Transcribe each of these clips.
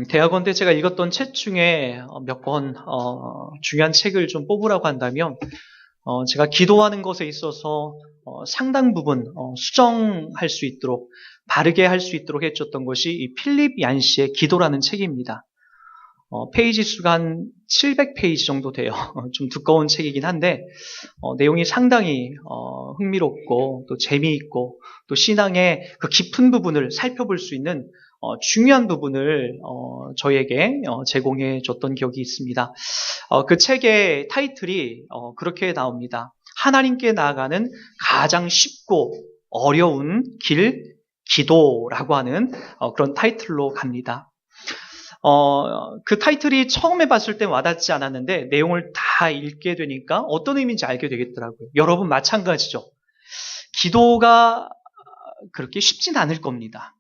대학원 때 제가 읽었던 책 중에 몇 권, 중요한 책을 좀 뽑으라고 한다면, 제가 기도하는 것에 있어서 상당 부분 수정할 수 있도록, 바르게 할 수 있도록 해줬던 것이 이 필립 얀시의 기도라는 책입니다. 페이지 수가 한 700페이지 정도 돼요. 좀 두꺼운 책이긴 한데, 내용이 상당히 흥미롭고 또 재미있고 또 신앙의 그 깊은 부분을 살펴볼 수 있는 중요한 부분을 저에게 제공해 줬던 기억이 있습니다. 그 책의 타이틀이 그렇게 나옵니다. 하나님께 나아가는 가장 쉽고 어려운 길, 기도라고 하는 그런 타이틀로 갑니다. 그 타이틀이 처음에 봤을 때 와닿지 않았는데 내용을 다 읽게 되니까 어떤 의미인지 알게 되겠더라고요. 여러분 마찬가지죠. 기도가 그렇게 쉽진 않을 겁니다.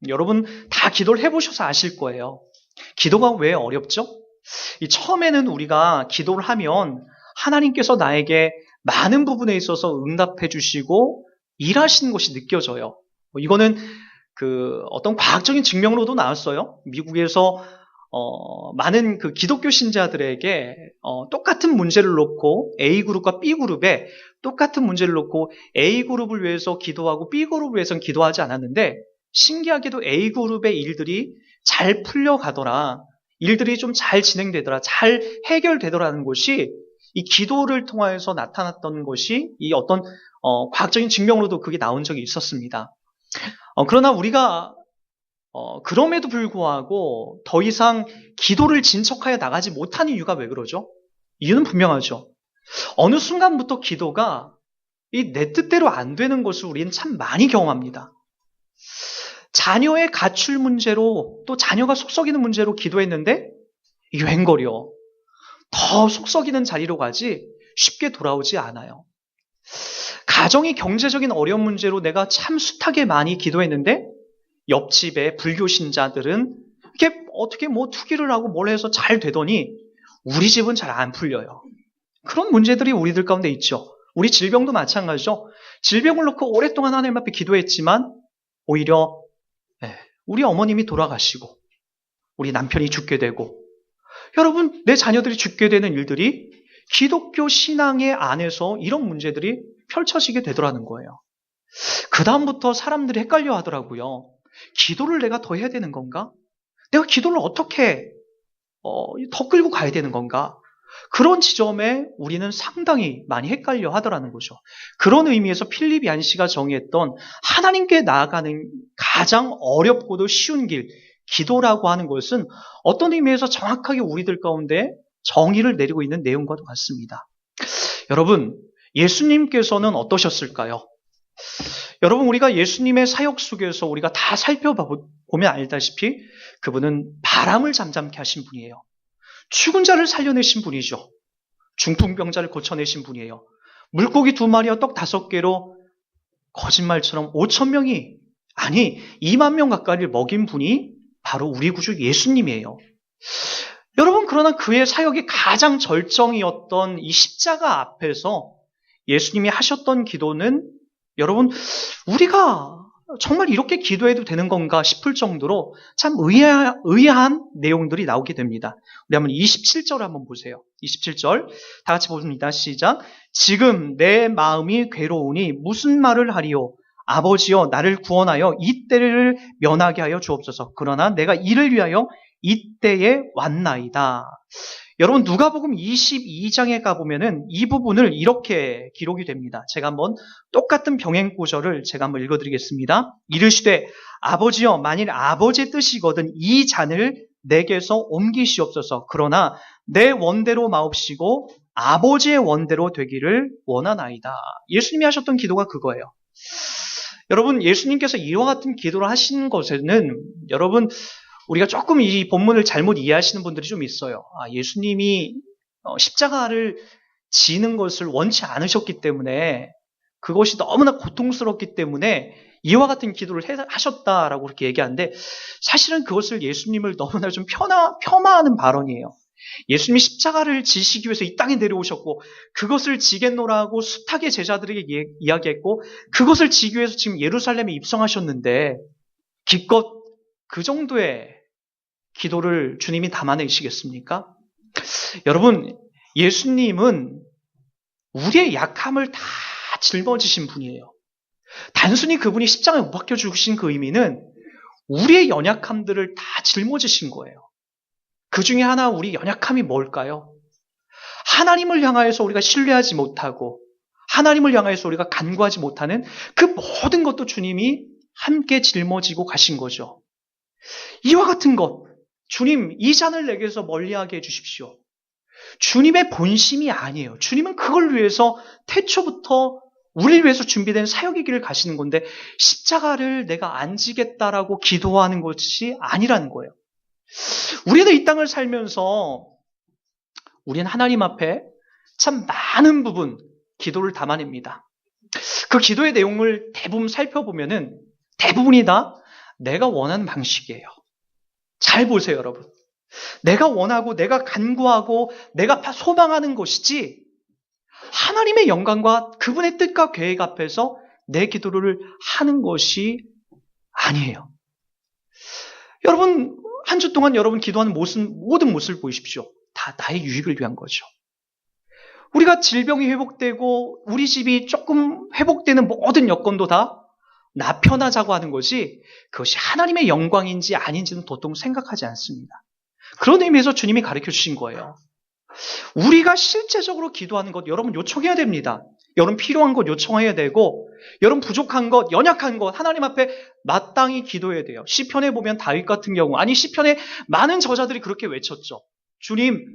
여러분 다 기도를 해보셔서 아실 거예요. 기도가 왜 어렵죠? 처음에는 우리가 기도를 하면 하나님께서 나에게 많은 부분에 있어서 응답해 주시고 일하시는 것이 느껴져요. 이거는 어떤 과학적인 증명으로도 나왔어요. 미국에서 많은 그 기독교 신자들에게 똑같은 문제를 놓고 A그룹과 B그룹에 똑같은 문제를 놓고 A그룹을 위해서 기도하고 B그룹을 위해서는 기도하지 않았는데 신기하게도 A그룹의 일들이 잘 풀려가더라. 일들이 좀 잘 진행되더라. 잘 해결되더라는 것이 이 기도를 통해서 나타났던 것이 이 어떤 과학적인 증명으로도 그게 나온 적이 있었습니다. 그러나 우리가 그럼에도 불구하고 더 이상 기도를 진척하여 나가지 못하는 이유가 왜 그러죠? 이유는 분명하죠. 어느 순간부터 기도가 내 뜻대로 안 되는 것을 우리는 참 많이 경험합니다. 자녀의 가출 문제로 또 자녀가 속썩이는 문제로 기도했는데 이게 웬걸요? 더 속썩이는 자리로 가지 쉽게 돌아오지 않아요. 가정의 경제적인 어려운 문제로 내가 참 숱하게 많이 기도했는데 옆집의 불교 신자들은 이게 어떻게 투기를 하고 뭘 해서 잘 되더니 우리 집은 잘 안 풀려요. 그런 문제들이 우리들 가운데 있죠. 우리 질병도 마찬가지죠. 질병을 놓고 오랫동안 하나님 앞에 기도했지만 오히려 우리 어머님이 돌아가시고 우리 남편이 죽게 되고 여러분 내 자녀들이 죽게 되는 일들이 기독교 신앙의 안에서 이런 문제들이 펼쳐지게 되더라는 거예요. 그 다음부터 사람들이 헷갈려 하더라고요. 기도를 내가 더 해야 되는 건가? 내가 기도를 어떻게 더 끌고 가야 되는 건가? 그런 지점에 우리는 상당히 많이 헷갈려 하더라는 거죠. 그런 의미에서 필립 얀시가 정의했던 하나님께 나아가는 가장 어렵고도 쉬운 길, 기도라고 하는 것은 어떤 의미에서 정확하게 우리들 가운데 정의를 내리고 있는 내용과도 같습니다. 여러분, 예수님께서는 어떠셨을까요? 여러분, 우리가 예수님의 사역 속에서 우리가 다 살펴보면 알다시피 그분은 바람을 잠잠케 하신 분이에요. 죽은 자를 살려내신 분이죠. 중풍병자를 고쳐내신 분이에요. 물고기 2마리와 떡 5개로 거짓말처럼 5,000명이 아니 2만 명 가까이를 먹인 분이 바로 우리 구주 예수님이에요. 여러분 그러나 그의 사역이 가장 절정이었던 이 십자가 앞에서 예수님이 하셨던 기도는 여러분 우리가 정말 이렇게 기도해도 되는 건가 싶을 정도로 참 의아한 내용들이 나오게 됩니다. 우리 한번 27절 한번 보세요. 27절 다 같이 보십니다. 시작. 지금 내 마음이 괴로우니 무슨 말을 하리요? 아버지여 나를 구원하여 이 때를 면하게 하여 주옵소서. 그러나 내가 이를 위하여 이때에 왔나이다. 여러분 누가복음 22장에 가보면은 이 부분을 이렇게 기록이 됩니다. 제가 한번 똑같은 병행 구절을 제가 한번 읽어드리겠습니다. 이르시되 아버지여 만일 아버지의 뜻이거든 이 잔을 내게서 옮기시옵소서. 그러나 내 원대로 마옵시고 아버지의 원대로 되기를 원하나이다. 예수님이 하셨던 기도가 그거예요. 여러분 예수님께서 이와 같은 기도를 하신 것에는 여러분 우리가 조금 이 본문을 잘못 이해하시는 분들이 좀 있어요. 예수님이 십자가를 지는 것을 원치 않으셨기 때문에 그것이 너무나 고통스럽기 때문에 이와 같은 기도를 하셨다라고 그렇게 얘기하는데 사실은 그것을 예수님을 너무나 좀 폄하하는 발언이에요. 예수님이 십자가를 지시기 위해서 이 땅에 내려오셨고 그것을 지겠노라고 숱하게 제자들에게 이야기했고 그것을 지기 위해서 지금 예루살렘에 입성하셨는데 기껏 그 정도의 기도를 주님이 담아내시겠습니까? 여러분, 예수님은 우리의 약함을 다 짊어지신 분이에요. 단순히 그분이 십자가에 못 박혀 죽으신 그 의미는 우리의 연약함들을 다 짊어지신 거예요. 그 중에 하나 우리 연약함이 뭘까요? 하나님을 향하여서 우리가 신뢰하지 못하고 하나님을 향하여서 우리가 간구하지 못하는 그 모든 것도 주님이 함께 짊어지고 가신 거죠. 이와 같은 것, 주님 이 잔을 내게서 멀리하게 해주십시오. 주님의 본심이 아니에요. 주님은 그걸 위해서 태초부터 우리를 위해서 준비된 사역의 길을 가시는 건데 십자가를 내가 안 지겠다라고 기도하는 것이 아니라는 거예요. 우리는 이 땅을 살면서 우리는 하나님 앞에 참 많은 부분 기도를 담아냅니다. 그 기도의 내용을 대부분 살펴보면은 대부분이 다 내가 원하는 방식이에요. 잘 보세요, 여러분. 내가 원하고 내가 간구하고 내가 소망하는 것이지 하나님의 영광과 그분의 뜻과 계획 앞에서 내 기도를 하는 것이 아니에요. 여러분, 한 주 동안 여러분 기도하는 모든 모습을 보십시오. 다 나의 유익을 위한 거죠. 우리가 질병이 회복되고 우리 집이 조금 회복되는 모든 여건도 다 나 편하자고 하는 것이 그것이 하나님의 영광인지 아닌지는 보통 생각하지 않습니다. 그런 의미에서 주님이 가르쳐 주신 거예요. 우리가 실제적으로 기도하는 것 여러분 요청해야 됩니다. 여러분 필요한 것 요청해야 되고 여러분 부족한 것, 연약한 것 하나님 앞에 마땅히 기도해야 돼요. 시편에 보면 다윗 같은 경우 시편에 많은 저자들이 그렇게 외쳤죠. 주님,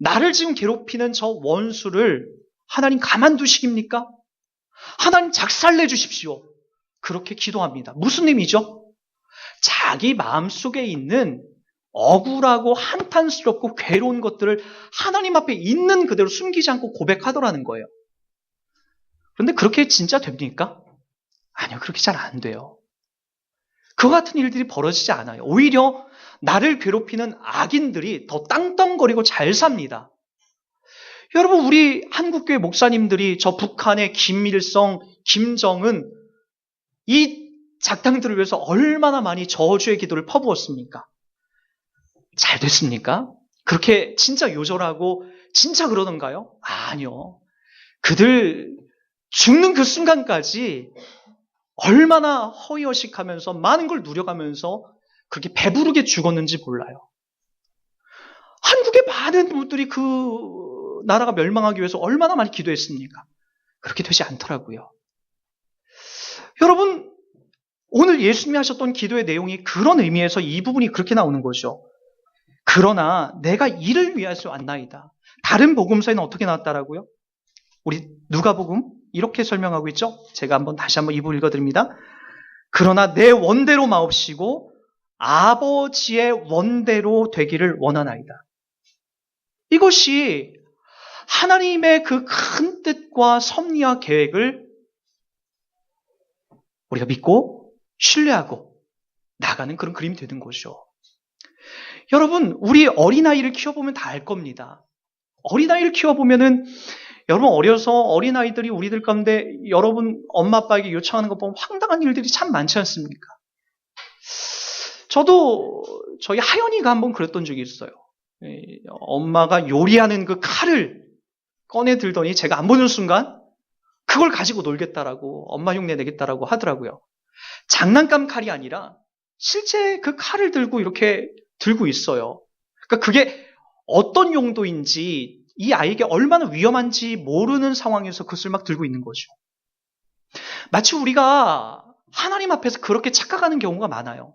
나를 지금 괴롭히는 저 원수를 하나님 가만두시깁니까? 하나님 작살내 주십시오. 그렇게 기도합니다. 무슨 의미죠? 자기 마음속에 있는 억울하고 한탄스럽고 괴로운 것들을 하나님 앞에 있는 그대로 숨기지 않고 고백하더라는 거예요. 그런데 그렇게 진짜 됩니까? 아니요, 그렇게 잘 안 돼요. 그 같은 일들이 벌어지지 않아요. 오히려 나를 괴롭히는 악인들이 더 땅땅거리고 잘 삽니다. 여러분, 우리 한국교회 목사님들이 저 북한의 김일성, 김정은 이 작당들을 위해서 얼마나 많이 저주의 기도를 퍼부었습니까? 잘 됐습니까? 그렇게 진짜 요절하고 진짜 그러던가요? 아니요. 그들 죽는 그 순간까지 얼마나 허위허식하면서 많은 걸 누려가면서 그렇게 배부르게 죽었는지 몰라요. 한국의 많은 분들이 그 나라가 멸망하기 위해서 얼마나 많이 기도했습니까? 그렇게 되지 않더라고요. 여러분, 오늘 예수님이 하셨던 기도의 내용이 그런 의미에서 이 부분이 그렇게 나오는 거죠. 그러나 내가 이를 위하여 왔나이다. 다른 복음서에는 어떻게 나왔다라고요? 우리 누가복음 이렇게 설명하고 있죠? 제가 다시 한번 이 부분 읽어드립니다. 그러나 내 원대로 마옵시고 아버지의 원대로 되기를 원하나이다. 이것이 하나님의 그 큰 뜻과 섭리와 계획을 우리가 믿고 신뢰하고 나가는 그런 그림이 되는 거죠. 여러분, 우리 어린아이를 키워보면 다 알 겁니다. 어린아이를 키워보면은 여러분 어려서 어린아이들이 우리들 가운데 여러분 엄마 아빠에게 요청하는 거 보면 황당한 일들이 참 많지 않습니까? 저도 저희 하연이가 한번 그랬던 적이 있어요. 엄마가 요리하는 그 칼을 꺼내 들더니 제가 안 보는 순간 그걸 가지고 놀겠다라고 엄마 흉내 내겠다라고 하더라고요. 장난감 칼이 아니라 실제 그 칼을 들고 이렇게 들고 있어요. 그러니까 그게 어떤 용도인지 이 아이에게 얼마나 위험한지 모르는 상황에서 그것을 막 들고 있는 거죠. 마치 우리가 하나님 앞에서 그렇게 착각하는 경우가 많아요.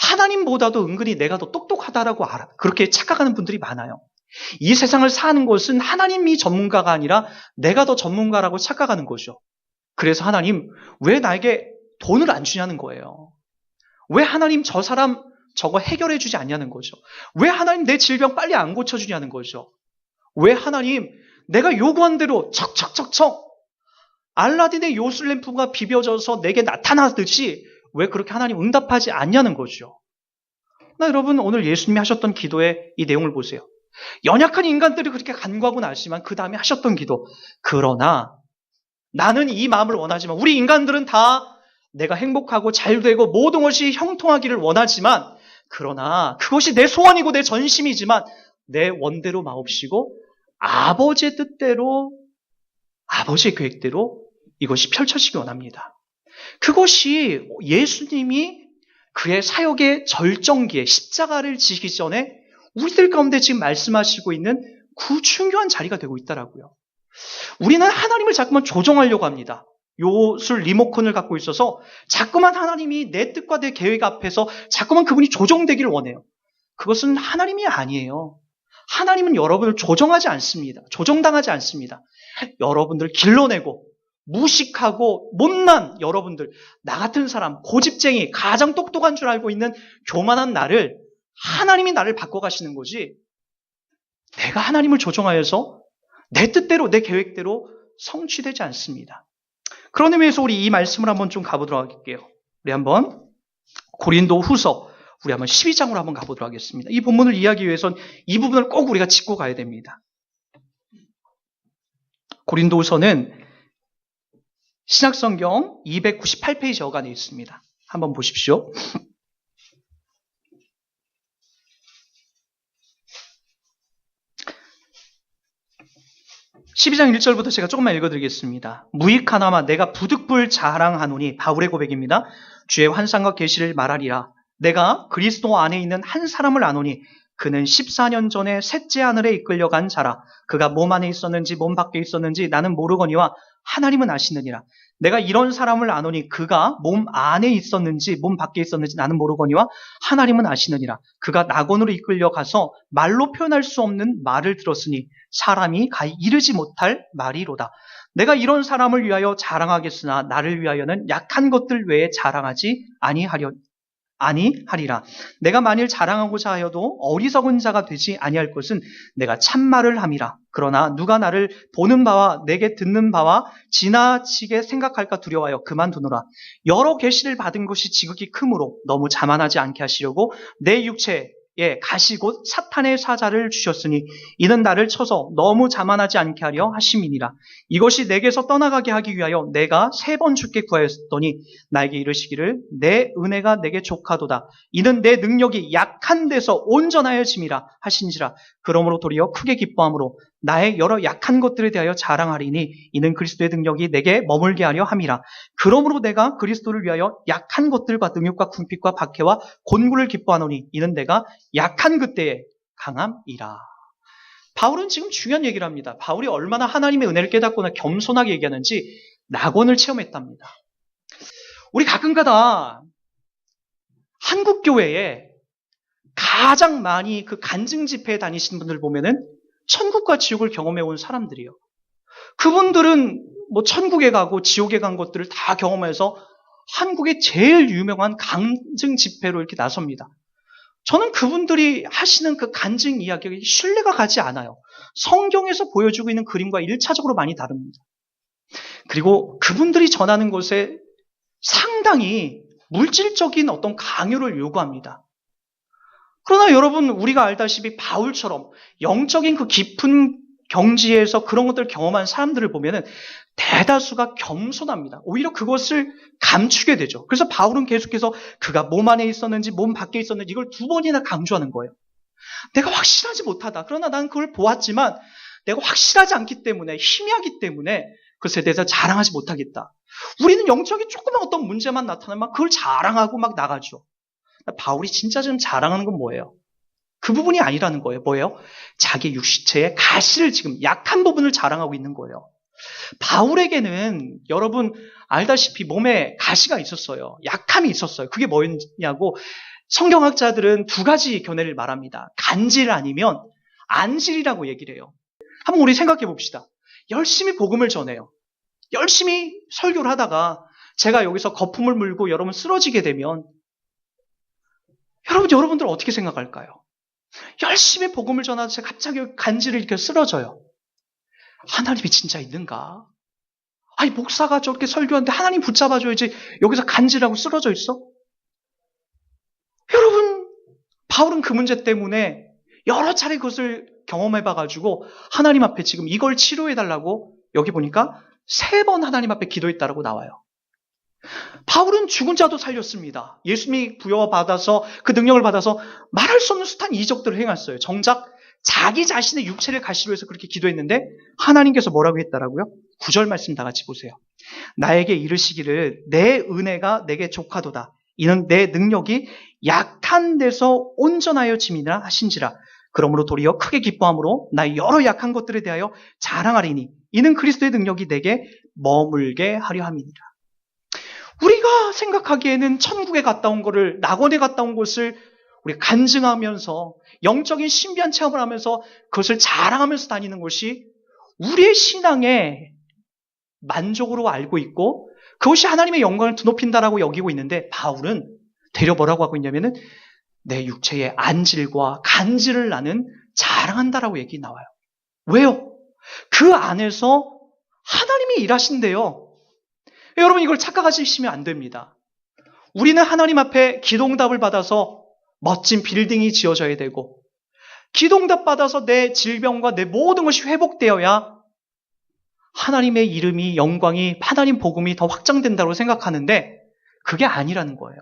하나님보다도 은근히 내가 더 똑똑하다라고 그렇게 착각하는 분들이 많아요. 이 세상을 사는 것은 하나님이 전문가가 아니라 내가 더 전문가라고 착각하는 거죠. 그래서 하나님 왜 나에게 돈을 안 주냐는 거예요. 왜 하나님 저 사람 저거 해결해 주지 않냐는 거죠. 왜 하나님 내 질병 빨리 안 고쳐주냐는 거죠. 왜 하나님 내가 요구한 대로 척척척척 알라딘의 요술램프가 비벼져서 내게 나타나듯이 왜 그렇게 하나님 응답하지 않냐는 거죠. 여러분 오늘 예수님이 하셨던 기도의 이 내용을 보세요. 연약한 인간들이 그렇게 간구하고 나시지만 그 다음에 하셨던 기도. 그러나 나는 이 마음을 원하지만 우리 인간들은 다 내가 행복하고 잘되고 모든 것이 형통하기를 원하지만 그러나 그것이 내 소원이고 내 전심이지만 내 원대로 마옵시고 아버지의 뜻대로, 아버지의 계획대로 이것이 펼쳐지기 원합니다. 그것이 예수님이 그의 사역의 절정기에 십자가를 지기 전에 우리들 가운데 지금 말씀하시고 있는 그 중요한 자리가 되고 있더라고요. 우리는 하나님을 자꾸만 조종하려고 합니다. 요술 리모컨을 갖고 있어서 자꾸만 하나님이 내 뜻과 내 계획 앞에서 자꾸만 그분이 조종되기를 원해요. 그것은 하나님이 아니에요. 하나님은 여러분을 조종하지 않습니다. 조종당하지 않습니다. 여러분들 길러내고 무식하고 못난 여러분들, 나 같은 사람, 고집쟁이, 가장 똑똑한 줄 알고 있는 교만한 나를 하나님이 나를 바꿔가시는 거지, 내가 하나님을 조종하여서 내 뜻대로 내 계획대로 성취되지 않습니다. 그런 의미에서 우리 이 말씀을 한번 좀 가보도록 할게요. 우리 한번 고린도 후서 우리 한번 12장으로 한번 가보도록 하겠습니다. 이 본문을 이해하기 위해선 이 부분을 꼭 우리가 짚고 가야 됩니다. 고린도 후서는 신약성경 298페이지 어간에 있습니다. 한번 보십시오. 12장 1절부터 제가 조금만 읽어드리겠습니다. 무익하나마 내가 부득불 자랑하노니, 바울의 고백입니다. 주의 환상과 계시를 말하리라. 내가 그리스도 안에 있는 한 사람을 아노니 그는 14년 전에 셋째 하늘에 이끌려간 자라. 그가 몸 안에 있었는지 몸 밖에 있었는지 나는 모르거니와 하나님은 아시느니라. 내가 이런 사람을 아노니 그가 몸 안에 있었는지 몸 밖에 있었는지 나는 모르거니와 하나님은 아시느니라. 그가 낙원으로 이끌려가서 말로 표현할 수 없는 말을 들었으니 사람이 이르지 못할 말이로다. 내가 이런 사람을 위하여 자랑하겠으나 나를 위하여는 약한 것들 외에 자랑하지 아니하리라. 내가 만일 자랑하고자 하여도 어리석은 자가 되지 아니할 것은 내가 참말을 함이라. 그러나 누가 나를 보는 바와 내게 듣는 바와 지나치게 생각할까 두려워하여 그만두노라. 여러 계시를 받은 것이 지극히 크므로 너무 자만하지 않게 하시려고 내 육체에 가시고 사탄의 사자를 주셨으니 이는 나를 쳐서 너무 자만하지 않게 하려 하심이니라. 이것이 내게서 떠나가게 하기 위하여 내가 3번 주께 구하였더니 나에게 이르시기를 내 은혜가 내게 족하도다. 이는 내 능력이 약한 데서 온전하여짐이라 하신지라. 그러므로 도리어 크게 기뻐함으로 나의 여러 약한 것들에 대하여 자랑하리니 이는 그리스도의 능력이 내게 머물게 하려 함이라. 그러므로 내가 그리스도를 위하여 약한 것들과 능욕과 궁핍과 박해와 곤고를 기뻐하노니 이는 내가 약한 그때에 강함이라. 바울은 지금 중요한 얘기를 합니다. 바울이 얼마나 하나님의 은혜를 깨닫거나 겸손하게 얘기하는지 낙원을 체험했답니다. 우리 가끔가다 한국 교회에 가장 많이 그 간증 집회에 다니시는 분들 보면은 천국과 지옥을 경험해 온 사람들이에요. 그분들은 뭐 천국에 가고 지옥에 간 것들을 다 경험해서 한국의 제일 유명한 간증 집회로 이렇게 나섭니다. 저는 그분들이 하시는 그 간증 이야기가 신뢰가 가지 않아요. 성경에서 보여주고 있는 그림과 1차적으로 많이 다릅니다. 그리고 그분들이 전하는 것에 상당히 물질적인 어떤 강요를 요구합니다. 그러나 여러분, 우리가 알다시피 바울처럼 영적인 그 깊은 경지에서 그런 것들을 경험한 사람들을 보면은 대다수가 겸손합니다. 오히려 그것을 감추게 되죠. 그래서 바울은 계속해서 그가 몸 안에 있었는지 몸 밖에 있었는지 이걸 2번이나 강조하는 거예요. 내가 확실하지 못하다. 그러나 난 그걸 보았지만 내가 확실하지 않기 때문에, 희미하기 때문에 그것에 대해서 자랑하지 못하겠다. 우리는 영적인 조그만 어떤 문제만 나타나면 그걸 자랑하고 막 나가죠. 바울이 진짜 지금 자랑하는 건 뭐예요? 그 부분이 아니라는 거예요. 뭐예요? 자기 육체의 가시를 지금 약한 부분을 자랑하고 있는 거예요. 바울에게는 여러분 알다시피 몸에 가시가 있었어요. 약함이 있었어요. 그게 뭐였냐고 성경학자들은 2가지 견해를 말합니다. 간질 아니면 안질이라고 얘기를 해요. 한번 우리 생각해 봅시다. 열심히 복음을 전해요. 열심히 설교를 하다가 제가 여기서 거품을 물고 여러분 쓰러지게 되면 여러분들 어떻게 생각할까요? 열심히 복음을 전하다 제가 갑자기 간질을 이렇게 쓰러져요. 하나님이 진짜 있는가? 아니, 목사가 저렇게 설교하는데 하나님 붙잡아줘야지 여기서 간질하고 쓰러져 있어? 여러분, 바울은 그 문제 때문에 여러 차례 그것을 경험해봐가지고 하나님 앞에 지금 이걸 치료해달라고 여기 보니까 3번 하나님 앞에 기도했다라고 나와요. 바울은 죽은 자도 살렸습니다. 예수님이 부여받아서 그 능력을 받아서 말할 수 없는 숱한 이적들을 행했어요. 정작 자기 자신의 육체를 가시로 해서 그렇게 기도했는데 하나님께서 뭐라고 했다라고요? 9절 말씀 다 같이 보세요. 나에게 이르시기를 내 은혜가 내게 족하도다. 이는 내 능력이 약한 데서 온전하여 짐이라 하신지라. 그러므로 도리어 크게 기뻐함으로 나의 여러 약한 것들에 대하여 자랑하리니 이는 그리스도의 능력이 내게 머물게 하려 함이니라. 우리가 생각하기에는 천국에 갔다 온 거를, 낙원에 갔다 온 것을 우리가 간증하면서 영적인 신비한 체험을 하면서 그것을 자랑하면서 다니는 것이 우리의 신앙의 만족으로 알고 있고 그것이 하나님의 영광을 드높인다라고 여기고 있는데, 바울은 되려 뭐라고 하고 있냐면은 내 육체의 안질과 간질을 나는 자랑한다라고 얘기 나와요. 왜요? 그 안에서 하나님이 일하신대요. 여러분, 이걸 착각하시면 안 됩니다. 우리는 하나님 앞에 기도응답을 받아서 멋진 빌딩이 지어져야 되고, 기도응답 받아서 내 질병과 내 모든 것이 회복되어야 하나님의 이름이, 영광이, 하나님 복음이 더 확장된다고 생각하는데 그게 아니라는 거예요.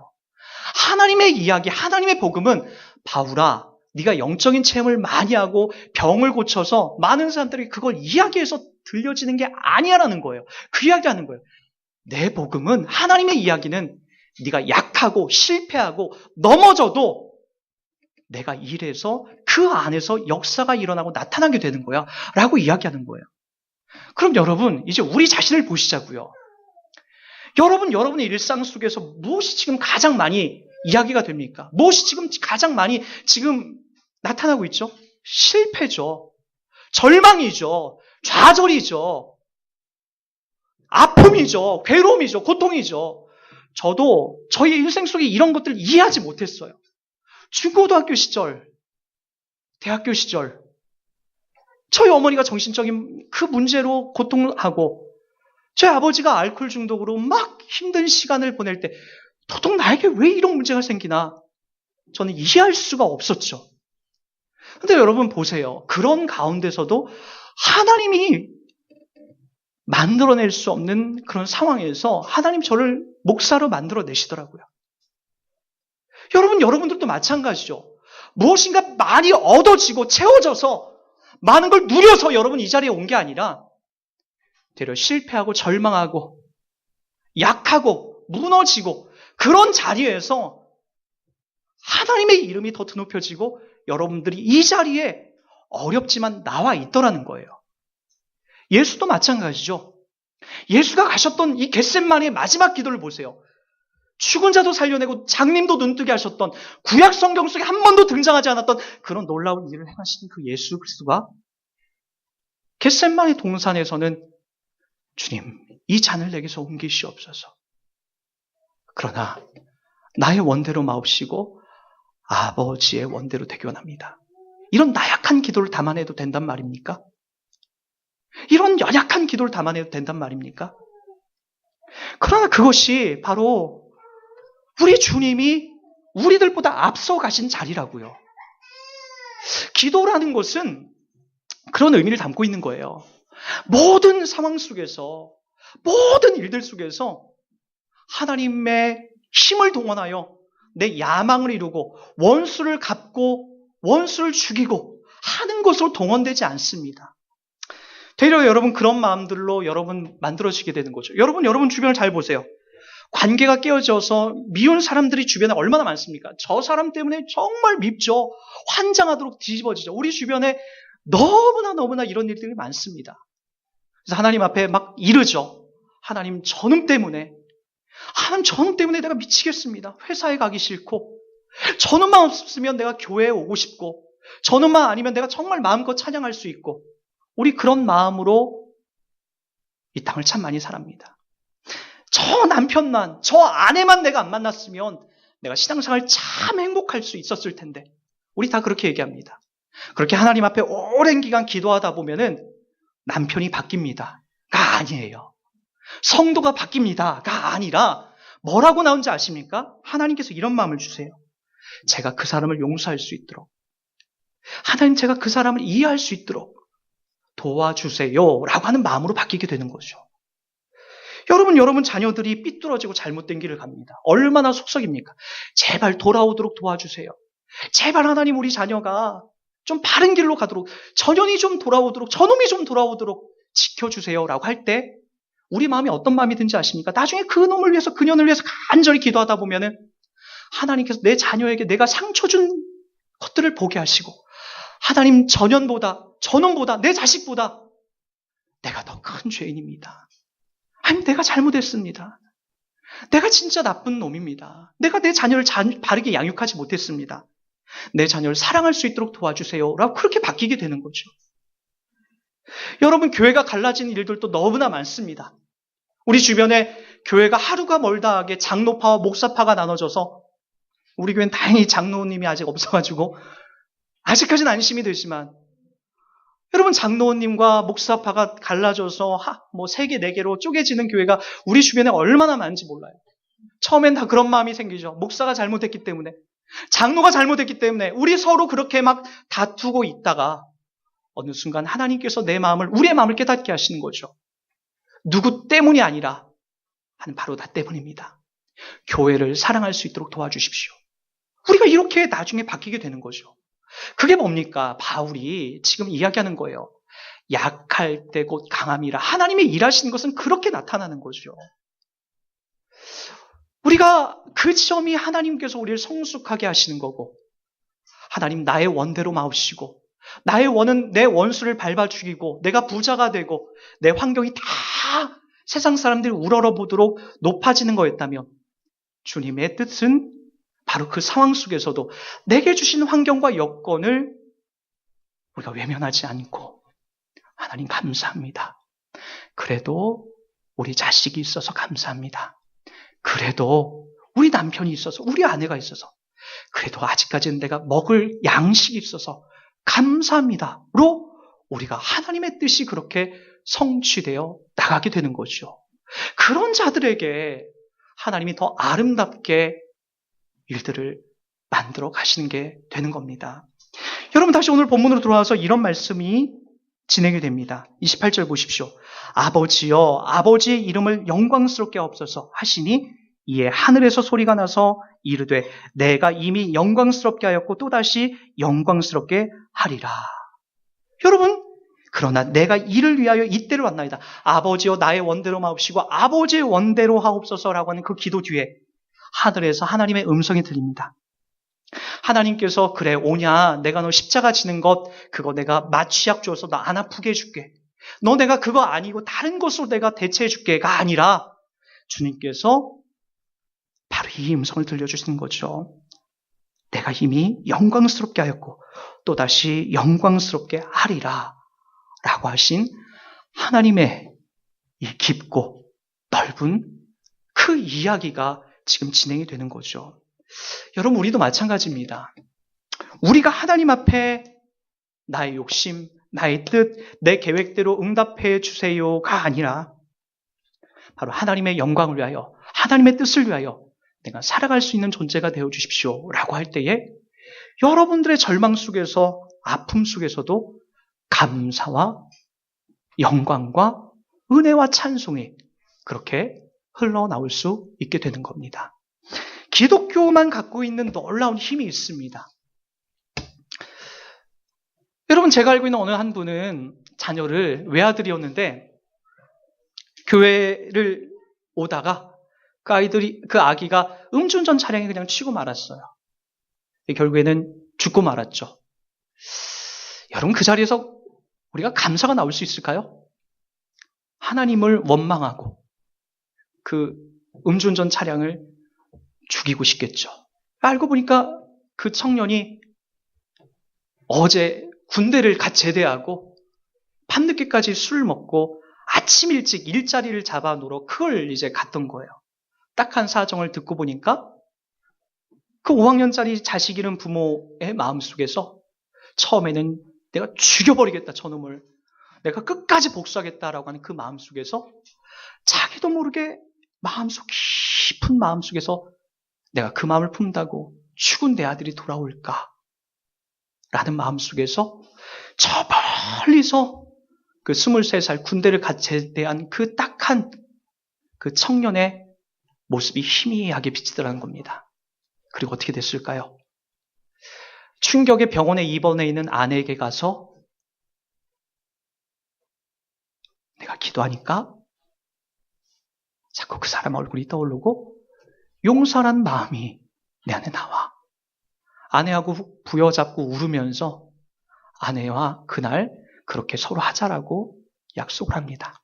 하나님의 이야기, 하나님의 복음은 바울아, 네가 영적인 체험을 많이 하고 병을 고쳐서 많은 사람들이 그걸 이야기해서 들려지는 게 아니야라는 거예요. 그 이야기하는 거예요. 내 복음은, 하나님의 이야기는 네가 약하고 실패하고 넘어져도 내가 일해서 그 안에서 역사가 일어나고 나타나게 되는 거야 라고 이야기하는 거예요. 그럼 여러분, 이제 우리 자신을 보시자고요. 여러분의 일상 속에서 무엇이 지금 가장 많이 이야기가 됩니까? 무엇이 지금 가장 많이 지금 나타나고 있죠? 실패죠. 절망이죠. 좌절이죠. 아픔이죠. 괴로움이죠. 고통이죠. 저도 저희 인생 속에 이런 것들을 이해하지 못했어요. 중고등학교 시절, 대학교 시절, 저희 어머니가 정신적인 그 문제로 고통하고 저희 아버지가 알코올 중독으로 막 힘든 시간을 보낼 때 도통 나에게 왜 이런 문제가 생기나 저는 이해할 수가 없었죠. 근데 여러분 보세요. 그런 가운데서도 하나님이 만들어낼 수 없는 그런 상황에서 하나님 저를 목사로 만들어내시더라고요. 여러분들도 마찬가지죠. 무엇인가 많이 얻어지고 채워져서 많은 걸 누려서 여러분 이 자리에 온 게 아니라 되려 실패하고 절망하고 약하고 무너지고 그런 자리에서 하나님의 이름이 더 드높여지고 여러분들이 이 자리에 어렵지만 나와 있더라는 거예요. 예수도 마찬가지죠. 예수가 가셨던 이 겟세마네의 마지막 기도를 보세요. 죽은 자도 살려내고 장님도 눈뜨게 하셨던, 구약 성경 속에 한 번도 등장하지 않았던 그런 놀라운 일을 행하신 그 예수 그리스도가 겟세마네 동산에서는 주님, 이 잔을 내게서 옮기시옵소서. 그러나 나의 원대로 마옵시고 아버지의 원대로 되기 원합니다. 이런 나약한 기도를 담아내도 된단 말입니까? 이런 연약한 기도를 담아내도 된단 말입니까? 그러나 그것이 바로 우리 주님이 우리들보다 앞서 가신 자리라고요. 기도라는 것은 그런 의미를 담고 있는 거예요. 모든 상황 속에서, 모든 일들 속에서 하나님의 힘을 동원하여 내 야망을 이루고 원수를 갚고 원수를 죽이고 하는 것으로 동원되지 않습니다. 되려 여러분 그런 마음들로 여러분 만들어지게 되는 거죠. 여러분 주변을 잘 보세요. 관계가 깨어져서 미운 사람들이 주변에 얼마나 많습니까? 저 사람 때문에 정말 밉죠. 환장하도록 뒤집어지죠. 우리 주변에 너무나 이런 일들이 많습니다. 그래서 하나님 앞에 막 이르죠. 하나님 저놈 때문에 내가 미치겠습니다. 회사에 가기 싫고, 저놈만 없으면 내가 교회에 오고 싶고, 저놈만 아니면 내가 정말 마음껏 찬양할 수 있고, 우리 그런 마음으로 이 땅을 참 많이 살합니다. 저 남편만, 저 아내만 내가 안 만났으면 내가 신앙생활 참 행복할 수 있었을 텐데, 우리 다 그렇게 얘기합니다. 그렇게 하나님 앞에 오랜 기간 기도하다 보면은 남편이 바뀝니다가 아니에요. 성도가 바뀝니다가 아니라 뭐라고 나온지 아십니까? 하나님께서 이런 마음을 주세요. 제가 그 사람을 용서할 수 있도록, 하나님 제가 그 사람을 이해할 수 있도록 도와주세요 라고 하는 마음으로 바뀌게 되는 거죠. 여러분 자녀들이 삐뚤어지고 잘못된 길을 갑니다. 얼마나 속썩입니까? 제발 돌아오도록 도와주세요. 제발 하나님 우리 자녀가 좀 바른 길로 가도록, 전현이 좀 돌아오도록, 저놈이 좀 돌아오도록 지켜주세요라고 할 때 우리 마음이 어떤 마음이 든지 아십니까? 나중에 그 놈을 위해서, 그년을 위해서 간절히 기도하다 보면은 하나님께서 내 자녀에게 내가 상처 준 것들을 보게 하시고, 하나님 전현보다, 저놈보다, 내 자식보다 내가 더 큰 죄인입니다. 아니, 내가 잘못했습니다. 내가 진짜 나쁜 놈입니다. 내가 내 자녀를 바르게 양육하지 못했습니다. 내 자녀를 사랑할 수 있도록 도와주세요. 라고 그렇게 바뀌게 되는 거죠. 여러분, 교회가 갈라진 일들도 너무나 많습니다. 우리 주변에 교회가 하루가 멀다 하게 장로파와 목사파가 나눠져서, 우리 교회는 다행히 장로님이 아직 없어가지고 아직까지는 안심이 되지만, 여러분 장로님과 목사파가 갈라져서 뭐 3개, 4개로 쪼개지는 교회가 우리 주변에 얼마나 많은지 몰라요. 처음엔 다 그런 마음이 생기죠. 목사가 잘못했기 때문에, 장로가 잘못했기 때문에 우리 서로 그렇게 막 다투고 있다가 어느 순간 하나님께서 우리의 마음을 깨닫게 하시는 거죠. 누구 때문이 아니라 바로 나 때문입니다. 교회를 사랑할 수 있도록 도와주십시오. 우리가 이렇게 나중에 바뀌게 되는 거죠. 그게 뭡니까? 바울이 지금 이야기하는 거예요. 약할 때 곧 강함이라. 하나님의 일하시는 것은 그렇게 나타나는 거죠. 우리가 그 점이 하나님께서 우리를 성숙하게 하시는 거고, 하나님 나의 원대로 마옵시고, 나의 원은 내 원수를 밟아 죽이고, 내가 부자가 되고, 내 환경이 다 세상 사람들이 우러러보도록 높아지는 거였다면, 주님의 뜻은 바로 그 상황 속에서도 내게 주신 환경과 여건을 우리가 외면하지 않고, 하나님 감사합니다. 그래도 우리 자식이 있어서 감사합니다. 그래도 우리 남편이 있어서, 우리 아내가 있어서, 그래도 아직까지는 내가 먹을 양식이 있어서 감사합니다.로 우리가 하나님의 뜻이 그렇게 성취되어 나가게 되는 거죠. 그런 자들에게 하나님이 더 아름답게 일들을 만들어 가시는 게 되는 겁니다. 여러분, 다시 오늘 본문으로 돌아와서 이런 말씀이 진행이 됩니다. 28절 보십시오. 아버지여, 아버지의 이름을 영광스럽게 하옵소서 하시니 이에 하늘에서 소리가 나서 이르되 내가 이미 영광스럽게 하였고 또다시 영광스럽게 하리라. 여러분, 그러나 내가 이를 위하여 이때를 왔나이다. 아버지여 나의 원대로 마옵시고 아버지의 원대로 하옵소서라고 하는 그 기도 뒤에 하늘에서 하나님의 음성이 들립니다. 하나님께서 그래 오냐, 내가 너 십자가 지는 것 그거 내가 마취약 줘서 너 안 아프게 해줄게. 너 내가 그거 아니고 다른 것으로 내가 대체해 줄게가 아니라 주님께서 바로 이 음성을 들려주시는 거죠. 내가 이미 영광스럽게 하였고 또다시 영광스럽게 하리라 라고 하신 하나님의 이 깊고 넓은 그 이야기가 지금 진행이 되는 거죠. 여러분, 우리도 마찬가지입니다. 우리가 하나님 앞에 나의 욕심, 나의 뜻, 내 계획대로 응답해 주세요가 아니라 바로 하나님의 영광을 위하여, 하나님의 뜻을 위하여 내가 살아갈 수 있는 존재가 되어 주십시오 라고 할 때에 여러분들의 절망 속에서, 아픔 속에서도 감사와 영광과 은혜와 찬송이 그렇게 흘러나올 수 있게 되는 겁니다. 기독교만 갖고 있는 놀라운 힘이 있습니다. 여러분, 제가 알고 있는 어느 한 분은 자녀를, 외아들이었는데 교회를 오다가 그 아기가 음주운전 차량에 그냥 치고 말았어요. 결국에는 죽고 말았죠. 여러분, 그 자리에서 우리가 감사가 나올 수 있을까요? 하나님을 원망하고 그 음주운전 차량을 죽이고 싶겠죠. 알고 보니까 그 청년이 어제 군대를 갓 제대하고 밤늦게까지 술 먹고 아침 일찍 일자리를 잡아 놓으러 그걸 이제 갔던 거예요. 딱한 사정을 듣고 보니까 그 5학년짜리 자식 잃은 부모의 마음속에서 처음에는 내가 죽여버리겠다, 저놈을. 내가 끝까지 복수하겠다라고 하는 그 마음속에서 자기도 모르게 깊은 마음속에서 내가 그 마음을 품다고 죽은 내 아들이 돌아올까? 라는 마음속에서 저 멀리서 그 23살 군대를 갓 제대한 그 딱한 그 그 청년의 모습이 희미하게 비치더라는 겁니다. 그리고 어떻게 됐을까요? 충격의 병원에 입원해 있는 아내에게 가서 내가 기도하니까 자꾸 그 사람 얼굴이 떠오르고 용서하는 마음이 내 안에 나와. 아내하고 부여잡고 울으면서 아내와 그날 그렇게 서로 하자라고 약속을 합니다.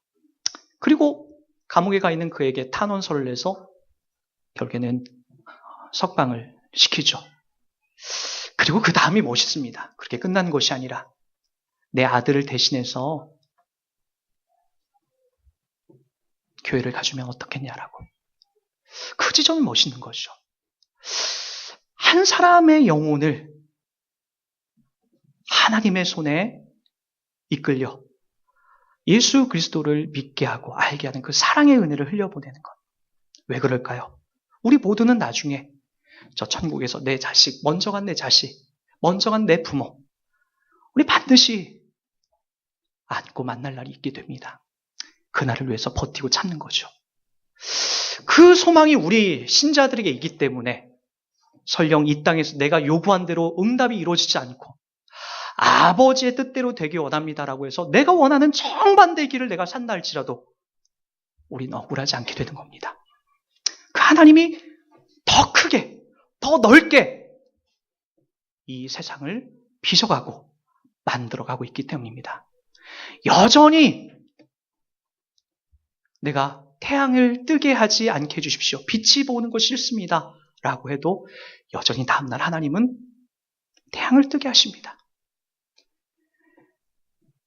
그리고 감옥에 가 있는 그에게 탄원서를 내서 결국에는 석방을 시키죠. 그리고 그 다음이 멋있습니다. 그렇게 끝난 것이 아니라 내 아들을 대신해서 교회를 가주면 어떻겠냐라고. 그 지점이 멋있는 거죠. 한 사람의 영혼을 하나님의 손에 이끌려 예수 그리스도를 믿게 하고 알게 하는 그 사랑의 은혜를 흘려보내는 것. 왜 그럴까요? 우리 모두는 나중에 저 천국에서 내 자식, 먼저 간 내 자식, 먼저 간 내 부모, 우리 반드시 안고 만날 날이 있게 됩니다. 그날을 위해서 버티고 참는 거죠. 그 소망이 우리 신자들에게 있기 때문에 설령 이 땅에서 내가 요구한 대로 응답이 이루어지지 않고 아버지의 뜻대로 되기 원합니다라고 해서 내가 원하는 정반대의 길을 내가 산다 할지라도 우리는 억울하지 않게 되는 겁니다. 그 하나님이 더 크게, 더 넓게 이 세상을 빚어가고 만들어가고 있기 때문입니다. 여전히 내가 태양을 뜨게 하지 않게 해주십시오. 빛이 보는 것이 싫습니다. 라고 해도 여전히 다음날 하나님은 태양을 뜨게 하십니다.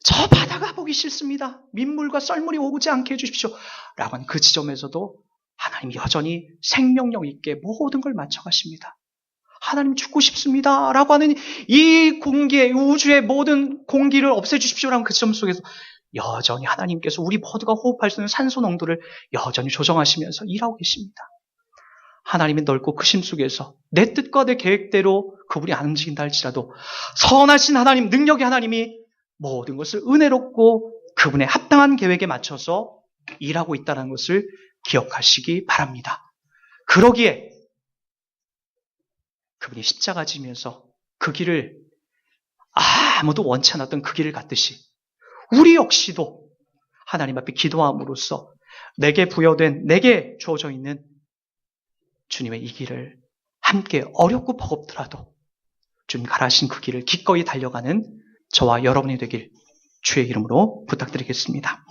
저 바다가 보기 싫습니다. 민물과 썰물이 오지 않게 해주십시오. 라고 하는 그 지점에서도 하나님 여전히 생명력 있게 모든 걸 맞춰가십니다. 하나님 죽고 싶습니다. 라고 하는 이 공기의 우주의 모든 공기를 없애주십시오. 라는 그 지점 속에서 여전히 하나님께서 우리 모두가 호흡할 수 있는 산소 농도를 여전히 조정하시면서 일하고 계십니다. 하나님의 넓고 크심 속에서 내 뜻과 내 계획대로 그분이 안 움직인다 할지라도 선하신 하나님, 능력의 하나님이 모든 것을 은혜롭고 그분의 합당한 계획에 맞춰서 일하고 있다는 것을 기억하시기 바랍니다. 그러기에 그분이 십자가 지면서 그 길을 아무도 원치 않았던 그 길을 갔듯이 우리 역시도 하나님 앞에 기도함으로써 내게 부여된, 내게 주어져 있는 주님의 이 길을 함께 어렵고 버겁더라도 주님 가라신 그 길을 기꺼이 달려가는 저와 여러분이 되길 주의 이름으로 부탁드리겠습니다.